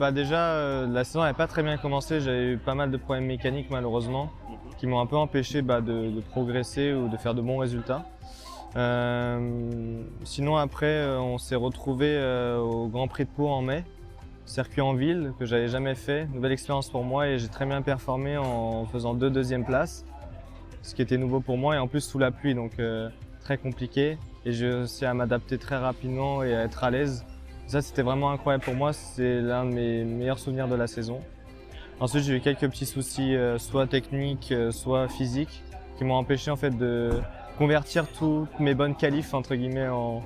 La saison n'avait pas très bien commencé, j'avais eu pas mal de problèmes mécaniques malheureusement qui m'ont un peu empêché de progresser ou de faire de bons résultats. Sinon après on s'est retrouvé au Grand Prix de Pau en mai, circuit en ville que j'avais jamais fait, nouvelle expérience pour moi et j'ai très bien performé en faisant 2 deuxièmes places, ce qui était nouveau pour moi et en plus sous la pluie donc très compliqué et j'ai réussi à m'adapter très rapidement et à être à l'aise. Ça c'était vraiment incroyable pour moi, c'est l'un de mes meilleurs souvenirs de la saison. Ensuite j'ai eu quelques petits soucis soit techniques soit physiques qui m'ont empêché en fait de convertir toutes mes bonnes qualifs entre guillemets en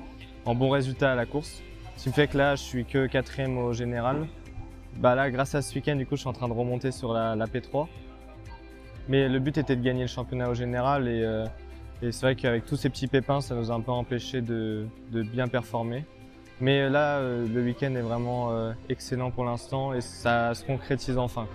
bons résultats à la course. Ce qui me fait que là je suis que 4e au général. Là grâce à ce week-end du coup je suis en train de remonter sur la P3. Mais le but était de gagner le championnat au général et c'est vrai qu'avec tous ces petits pépins ça nous a un peu empêché de bien performer. Mais là, le week-end est vraiment excellent pour l'instant et ça se concrétise enfin,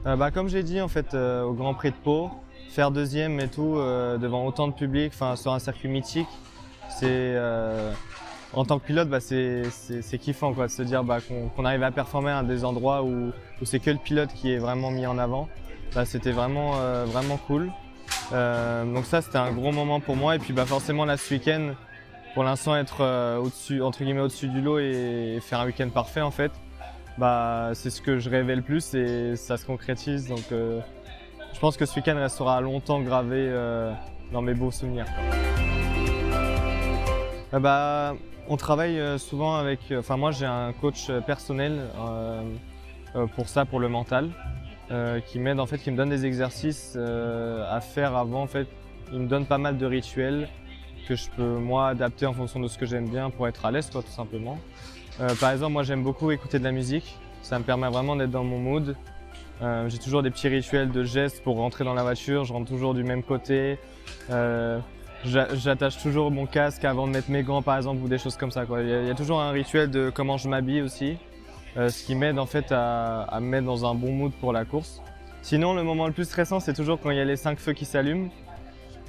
quoi. Comme j'ai dit en fait au Grand Prix de Pau, faire 2e et tout devant autant de public, sur un circuit mythique, en tant que pilote, c'est kiffant quoi, de se dire qu'on arrive à performer à des endroits où c'est que le pilote qui est vraiment mis en avant. C'était vraiment cool. Donc ça c'était un gros moment pour moi et puis forcément là ce week-end, pour l'instant être au-dessus du lot et faire un week-end parfait en fait, c'est ce que je rêvais le plus et ça se concrétise donc je pense que ce week-end restera longtemps gravé dans mes beaux souvenirs, quoi. On travaille souvent avec, moi j'ai un coach personnel pour le mental qui m'aide en fait, qui me donne des exercices à faire avant en fait, il me donne pas mal de rituels que je peux moi adapter en fonction de ce que j'aime bien pour être à l'aise quoi, tout simplement. Par exemple moi j'aime beaucoup écouter de la musique, ça me permet vraiment d'être dans mon mood. J'ai toujours des petits rituels de gestes pour rentrer dans la voiture, je rentre toujours du même côté. J'attache toujours mon casque avant de mettre mes gants par exemple ou des choses comme ça, quoi. Il y a toujours un rituel de comment je m'habille aussi, ce qui m'aide en fait à me mettre dans un bon mood pour la course. Sinon le moment le plus stressant c'est toujours quand il y a les 5 feux qui s'allument.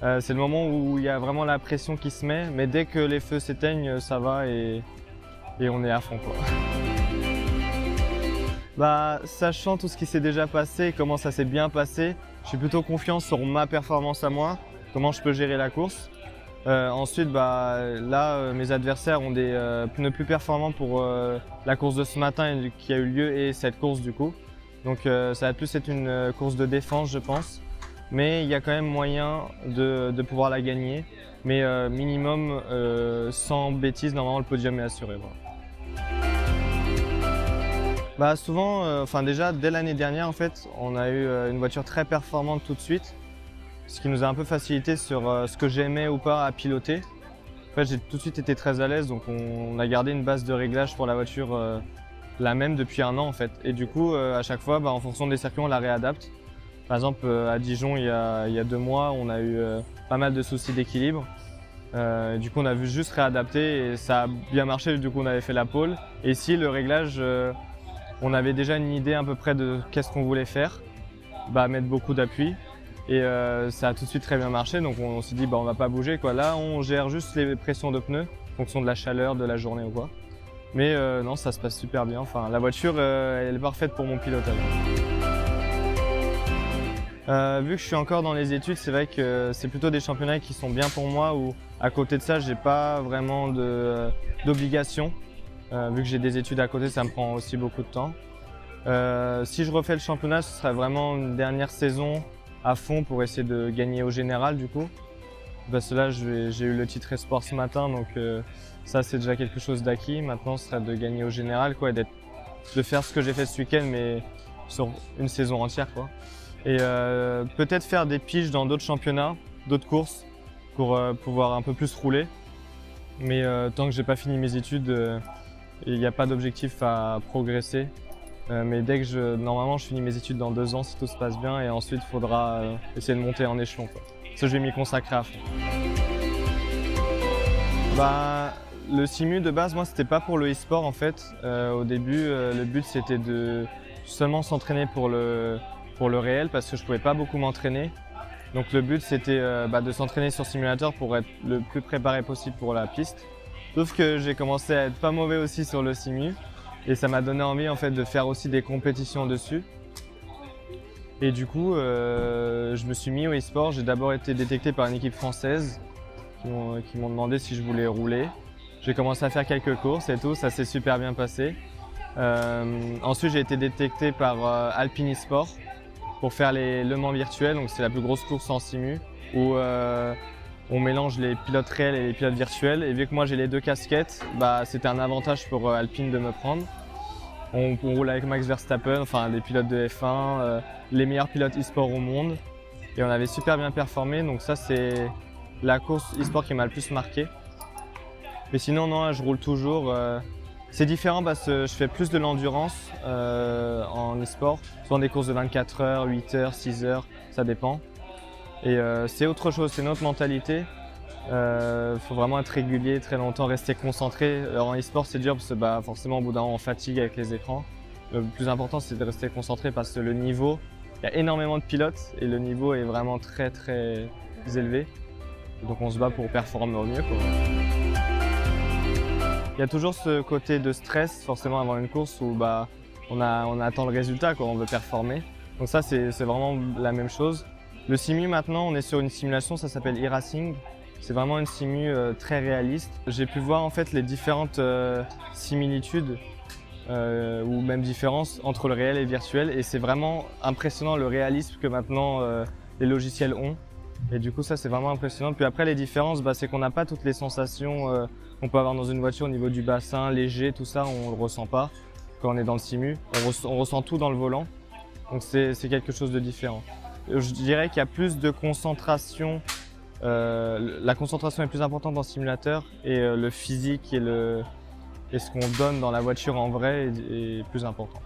C'est le moment où il y a vraiment la pression qui se met, mais dès que les feux s'éteignent, ça va et on est à fond, quoi. Sachant tout ce qui s'est déjà passé et comment ça s'est bien passé, je suis plutôt confiant sur ma performance à moi, comment je peux gérer la course. Ensuite, mes adversaires ont des pneus plus performants pour la course de ce matin qui a eu lieu et cette course du coup. Donc ça va plus être une course de défense, je pense. Mais il y a quand même moyen de pouvoir la gagner. Mais minimum, sans bêtises, normalement le podium est assuré. Voilà. Souvent, déjà dès l'année dernière, en fait, on a eu une voiture très performante tout de suite, ce qui nous a un peu facilité sur ce que j'aimais ou pas à piloter. En fait, j'ai tout de suite été très à l'aise, donc on a gardé une base de réglage pour la voiture la même depuis 1 an en fait. Et du coup, à chaque fois, en fonction des circuits, on la réadapte. Par exemple, à Dijon, il y a 2 mois, on a eu pas mal de soucis d'équilibre. Du coup, on a vu juste réadapter et ça a bien marché. Du coup, on avait fait la pole. Et ici, le réglage, on avait déjà une idée à peu près de qu'est-ce qu'on voulait faire. Mettre beaucoup d'appui. Et ça a tout de suite très bien marché. Donc, on s'est dit, on va pas bouger, quoi. Là, on gère juste les pressions de pneus en fonction de la chaleur, de la journée ou quoi. Mais non, ça se passe super bien. La voiture, elle est parfaite pour mon pilotage. Vu que je suis encore dans les études, c'est vrai que c'est plutôt des championnats qui sont bien pour moi où à côté de ça, j'ai pas vraiment d'obligation. Vu que j'ai des études à côté, ça me prend aussi beaucoup de temps. Si je refais le championnat, ce serait vraiment une dernière saison à fond pour essayer de gagner au général du coup. Parce que là, j'ai eu le titre Esport ce matin, donc ça c'est déjà quelque chose d'acquis. Maintenant, ce serait de gagner au général, quoi, et de faire ce que j'ai fait ce week-end, mais sur une saison entière, quoi. Et peut-être faire des piges dans d'autres championnats, d'autres courses, pour pouvoir un peu plus rouler. Mais tant que j'ai pas fini mes études, il n'y a pas d'objectif à progresser. Mais dès que normalement je finis mes études dans 2 ans si tout se passe bien et ensuite il faudra essayer de monter en échelon, quoi. Ça je vais m'y consacrer à fond. Le simu de base, moi c'était pas pour le e-sport en fait. Au début le but c'était de seulement s'entraîner pour le réel parce que je pouvais pas beaucoup m'entraîner. Donc le but c'était de s'entraîner sur simulateur pour être le plus préparé possible pour la piste. Sauf que j'ai commencé à être pas mauvais aussi sur le simu et ça m'a donné envie en fait de faire aussi des compétitions dessus. Et du coup, je me suis mis au e-sport. J'ai d'abord été détecté par une équipe française qui m'ont demandé si je voulais rouler. J'ai commencé à faire quelques courses et tout, ça s'est super bien passé. Ensuite, j'ai été détecté par Alpine eSport pour faire les Le Mans virtuels, donc c'est la plus grosse course en simu où on mélange les pilotes réels et les pilotes virtuels. Et vu que moi j'ai les deux casquettes, bah, c'était un avantage pour Alpine de me prendre. On roule avec Max Verstappen, enfin des pilotes de F1, les meilleurs pilotes e-sport au monde. Et on avait super bien performé, donc ça c'est la course e-sport qui m'a le plus marqué. Mais sinon non, je roule toujours. C'est différent parce que je fais plus de l'endurance en e-sport, souvent des courses de 24 heures, 8 heures, 6 heures, ça dépend. Et c'est autre chose, c'est une autre mentalité. Faut vraiment être régulier, très longtemps, rester concentré. Alors, en e-sport c'est dur parce que bah, forcément au bout d'un moment on fatigue avec les écrans. Le plus important c'est de rester concentré parce que le niveau, il y a énormément de pilotes et le niveau est vraiment très élevé. Donc on se bat pour performer au mieux, quoi. Il y a toujours ce côté de stress forcément avant une course où bah, on attend le résultat, quoi, on veut performer. Donc ça c'est vraiment la même chose. Le simu maintenant on est sur une simulation, ça s'appelle e-racing. C'est vraiment une simu très réaliste. J'ai pu voir en fait les différentes similitudes ou même différences entre le réel et le virtuel et c'est vraiment impressionnant le réalisme que maintenant les logiciels ont. Et du coup ça c'est vraiment impressionnant. Puis après les différences, bah, c'est qu'on n'a pas toutes les sensations qu'on peut avoir dans une voiture au niveau du bassin, léger, tout ça on ne le ressent pas quand on est dans le simu. On ressent tout dans le volant, donc c'est quelque chose de différent. Je dirais qu'il y a plus de concentration. La concentration est plus importante dans le simulateur et le physique et ce qu'on donne dans la voiture en vrai est plus important.